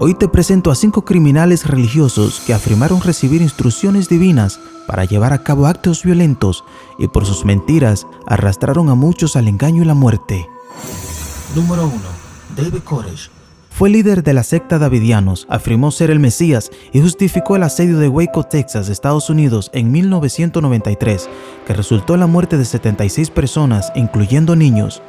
Hoy te presento a 5 criminales religiosos que afirmaron recibir instrucciones divinas para llevar a cabo actos violentos y por sus mentiras arrastraron a muchos al engaño y la muerte. Número 1. David Koresh. Fue líder de la secta Davidianos, afirmó ser el Mesías y justificó el asedio de Waco, Texas, Estados Unidos en 1993, que resultó en la muerte de 76 personas, incluyendo niños.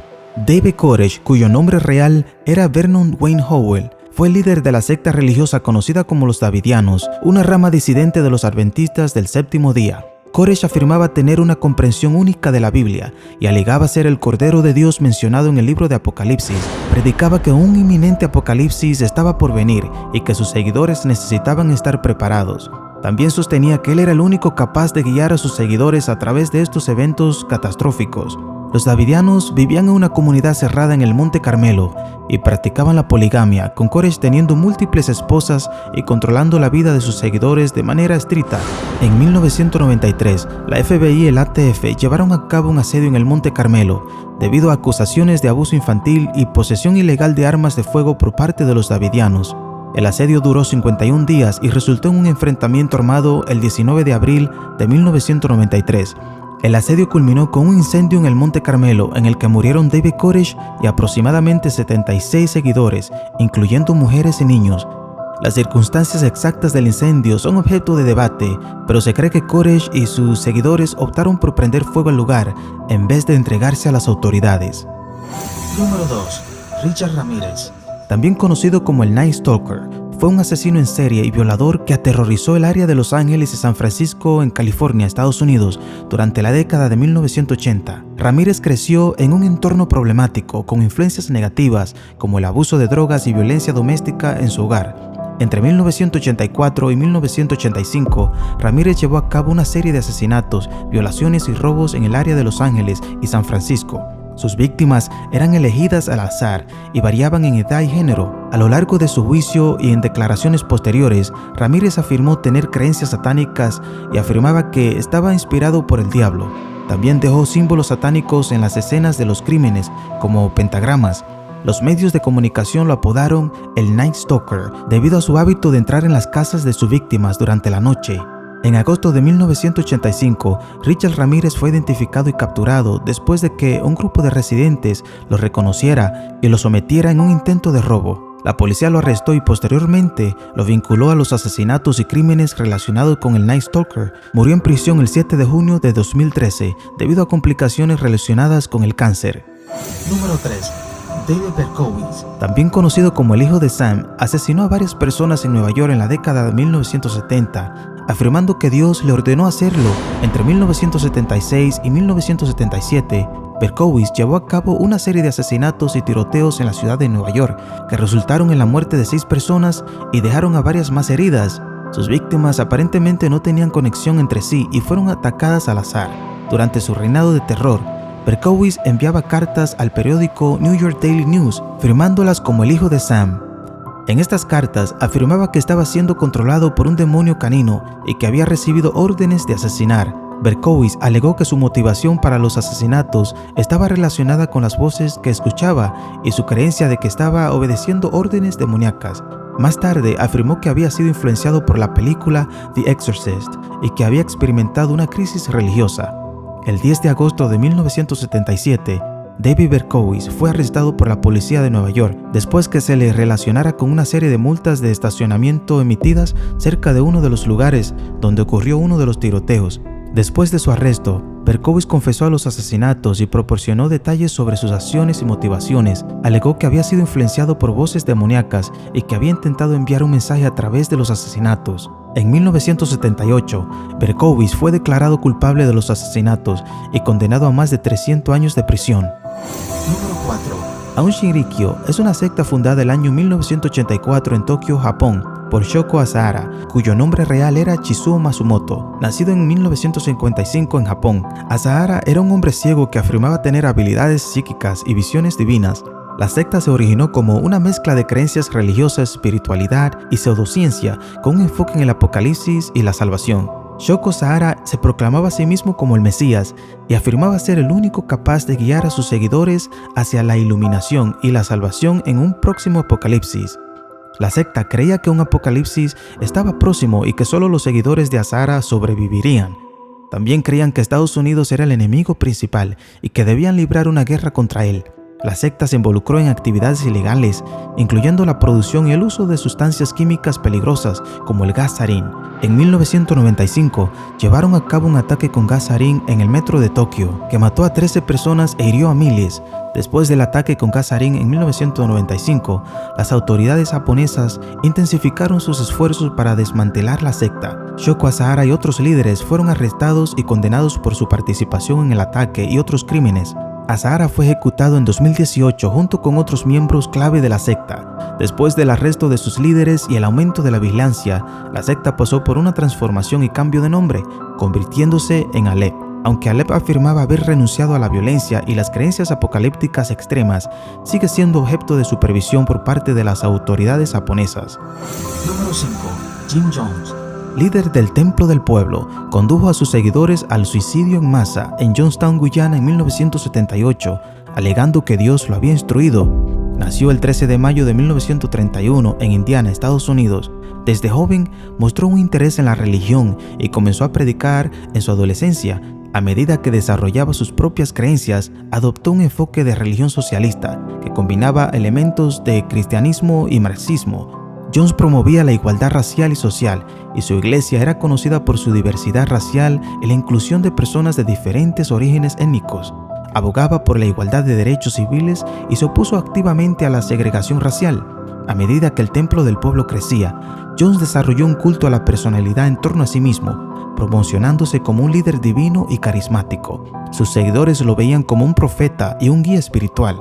David Koresh, cuyo nombre real era Vernon Wayne Howell, fue líder de la secta religiosa conocida como los Davidianos, una rama disidente de los adventistas del séptimo día. Koresh afirmaba tener una comprensión única de la Biblia y alegaba ser el Cordero de Dios mencionado en el libro de Apocalipsis. Predicaba que un inminente apocalipsis estaba por venir y que sus seguidores necesitaban estar preparados. También sostenía que él era el único capaz de guiar a sus seguidores a través de estos eventos catastróficos. Los Davidianos vivían en una comunidad cerrada en el Monte Carmelo y practicaban la poligamia, con Koresh teniendo múltiples esposas y controlando la vida de sus seguidores de manera estricta. En 1993, la FBI y el ATF llevaron a cabo un asedio en el Monte Carmelo debido a acusaciones de abuso infantil y posesión ilegal de armas de fuego por parte de los Davidianos. El asedio duró 51 días y resultó en un enfrentamiento armado el 19 de abril de 1993. El asedio culminó con un incendio en el Monte Carmelo en el que murieron David Koresh y aproximadamente 76 seguidores, incluyendo mujeres y niños. Las circunstancias exactas del incendio son objeto de debate, pero se cree que Koresh y sus seguidores optaron por prender fuego al lugar en vez de entregarse a las autoridades. Número 2. Richard Ramírez. También conocido como el Night Stalker, fue un asesino en serie y violador que aterrorizó el área de Los Ángeles y San Francisco en California, Estados Unidos, durante la década de 1980. Ramírez creció en un entorno problemático con influencias negativas como el abuso de drogas y violencia doméstica en su hogar. Entre 1984 y 1985, Ramírez llevó a cabo una serie de asesinatos, violaciones y robos en el área de Los Ángeles y San Francisco. Sus víctimas eran elegidas al azar y variaban en edad y género. A lo largo de su juicio y en declaraciones posteriores, Ramírez afirmó tener creencias satánicas y afirmaba que estaba inspirado por el diablo. También dejó símbolos satánicos en las escenas de los crímenes, como pentagramas. Los medios de comunicación lo apodaron el Night Stalker debido a su hábito de entrar en las casas de sus víctimas durante la noche. En agosto de 1985, Richard Ramírez fue identificado y capturado después de que un grupo de residentes lo reconociera y lo sometiera en un intento de robo. La policía lo arrestó y posteriormente lo vinculó a los asesinatos y crímenes relacionados con el Night Stalker. Murió en prisión el 7 de junio de 2013 debido a complicaciones relacionadas con el cáncer. Número 3. David Berkowitz. También conocido como el hijo de Sam, asesinó a varias personas en Nueva York en la década de 1970, afirmando que Dios le ordenó hacerlo. Entre 1976 y 1977, Berkowitz llevó a cabo una serie de asesinatos y tiroteos en la ciudad de Nueva York, que resultaron en la muerte de 6 personas y dejaron a varias más heridas. Sus víctimas aparentemente no tenían conexión entre sí y fueron atacadas al azar. Durante su reinado de terror, Berkowitz enviaba cartas al periódico New York Daily News, firmándolas como el hijo de Sam. En estas cartas afirmaba que estaba siendo controlado por un demonio canino y que había recibido órdenes de asesinar. Berkowitz alegó que su motivación para los asesinatos estaba relacionada con las voces que escuchaba y su creencia de que estaba obedeciendo órdenes demoníacas. Más tarde afirmó que había sido influenciado por la película The Exorcist y que había experimentado una crisis religiosa. El 10 de agosto de 1977, David Berkowitz fue arrestado por la policía de Nueva York después que se le relacionara con una serie de multas de estacionamiento emitidas cerca de uno de los lugares donde ocurrió uno de los tiroteos. Después de su arresto, Berkowitz confesó a los asesinatos y proporcionó detalles sobre sus acciones y motivaciones. Alegó que había sido influenciado por voces demoníacas y que había intentado enviar un mensaje a través de los asesinatos. En 1978, Berkowitz fue declarado culpable de los asesinatos y condenado a más de 300 años de prisión. Número 4. Aum Shinrikyo es una secta fundada el año 1984 en Tokio, Japón, por Shoko Asahara, cuyo nombre real era Chizuo Matsumoto. Nacido en 1955 en Japón, Asahara era un hombre ciego que afirmaba tener habilidades psíquicas y visiones divinas. La secta se originó como una mezcla de creencias religiosas, espiritualidad y pseudociencia, con un enfoque en el apocalipsis y la salvación. Shoko Asahara se proclamaba a sí mismo como el Mesías y afirmaba ser el único capaz de guiar a sus seguidores hacia la iluminación y la salvación en un próximo apocalipsis. La secta creía que un apocalipsis estaba próximo y que solo los seguidores de Azahara sobrevivirían. También creían que Estados Unidos era el enemigo principal y que debían librar una guerra contra él. La secta se involucró en actividades ilegales, incluyendo la producción y el uso de sustancias químicas peligrosas como el gas sarín. En 1995, llevaron a cabo un ataque con gas sarín en el metro de Tokio, que mató a 13 personas e hirió a miles. Después del ataque con gas sarín en 1995, las autoridades japonesas intensificaron sus esfuerzos para desmantelar la secta. Shoko Asahara y otros líderes fueron arrestados y condenados por su participación en el ataque y otros crímenes. Asahara fue ejecutado en 2018 junto con otros miembros clave de la secta. Después del arresto de sus líderes y el aumento de la vigilancia, la secta pasó por una transformación y cambio de nombre, convirtiéndose en Alep. Aunque Alep afirmaba haber renunciado a la violencia y las creencias apocalípticas extremas, sigue siendo objeto de supervisión por parte de las autoridades japonesas. Número 5. Jim Jones. Líder del Templo del Pueblo, condujo a sus seguidores al suicidio en masa en Johnstown, Guyana en 1978, alegando que Dios lo había instruido. Nació el 13 de mayo de 1931 en Indiana, Estados Unidos. Desde joven mostró un interés en la religión y comenzó a predicar en su adolescencia. A medida que desarrollaba sus propias creencias, adoptó un enfoque de religión socialista que combinaba elementos de cristianismo y marxismo. Jones promovía la igualdad racial y social, y su iglesia era conocida por su diversidad racial y la inclusión de personas de diferentes orígenes étnicos. Abogaba por la igualdad de derechos civiles y se opuso activamente a la segregación racial. A medida que el Templo del Pueblo crecía, Jones desarrolló un culto a la personalidad en torno a sí mismo, promocionándose como un líder divino y carismático. Sus seguidores lo veían como un profeta y un guía espiritual.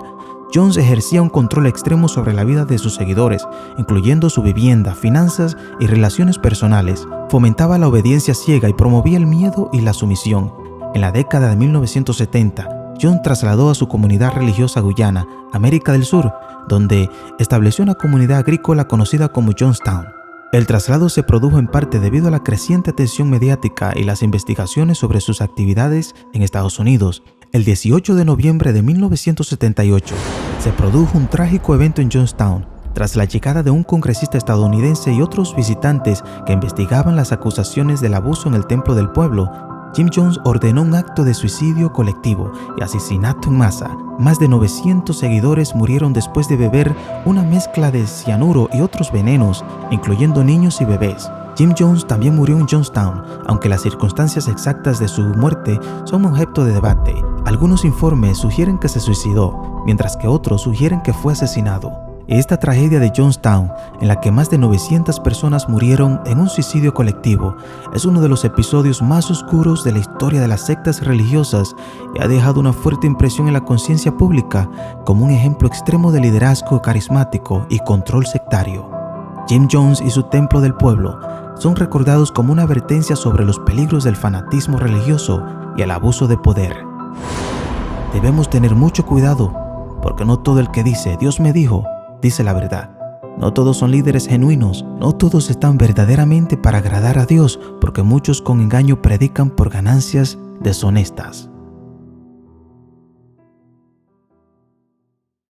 Jones ejercía un control extremo sobre la vida de sus seguidores, incluyendo su vivienda, finanzas y relaciones personales. Fomentaba la obediencia ciega y promovía el miedo y la sumisión. En la década de 1970, Jones trasladó a su comunidad religiosa a Guyana, América del Sur, donde estableció una comunidad agrícola conocida como Johnstown. El traslado se produjo en parte debido a la creciente atención mediática y las investigaciones sobre sus actividades en Estados Unidos. El 18 de noviembre de 1978 se produjo un trágico evento en Johnstown. Tras la llegada de un congresista estadounidense y otros visitantes que investigaban las acusaciones del abuso en el Templo del Pueblo, Jim Jones ordenó un acto de suicidio colectivo y asesinato en masa. Más de 900 seguidores murieron después de beber una mezcla de cianuro y otros venenos, incluyendo niños y bebés. Jim Jones también murió en Johnstown, aunque las circunstancias exactas de su muerte son objeto de debate. Algunos informes sugieren que se suicidó, mientras que otros sugieren que fue asesinado. Esta tragedia de Johnstown, en la que más de 900 personas murieron en un suicidio colectivo, es uno de los episodios más oscuros de la historia de las sectas religiosas y ha dejado una fuerte impresión en la conciencia pública como un ejemplo extremo de liderazgo carismático y control sectario. Jim Jones y su Templo del Pueblo son recordados como una advertencia sobre los peligros del fanatismo religioso y el abuso de poder. Debemos tener mucho cuidado, porque no todo el que dice "Dios me dijo" dice la verdad. No todos son líderes genuinos, no todos están verdaderamente para agradar a Dios, porque muchos con engaño predican por ganancias deshonestas.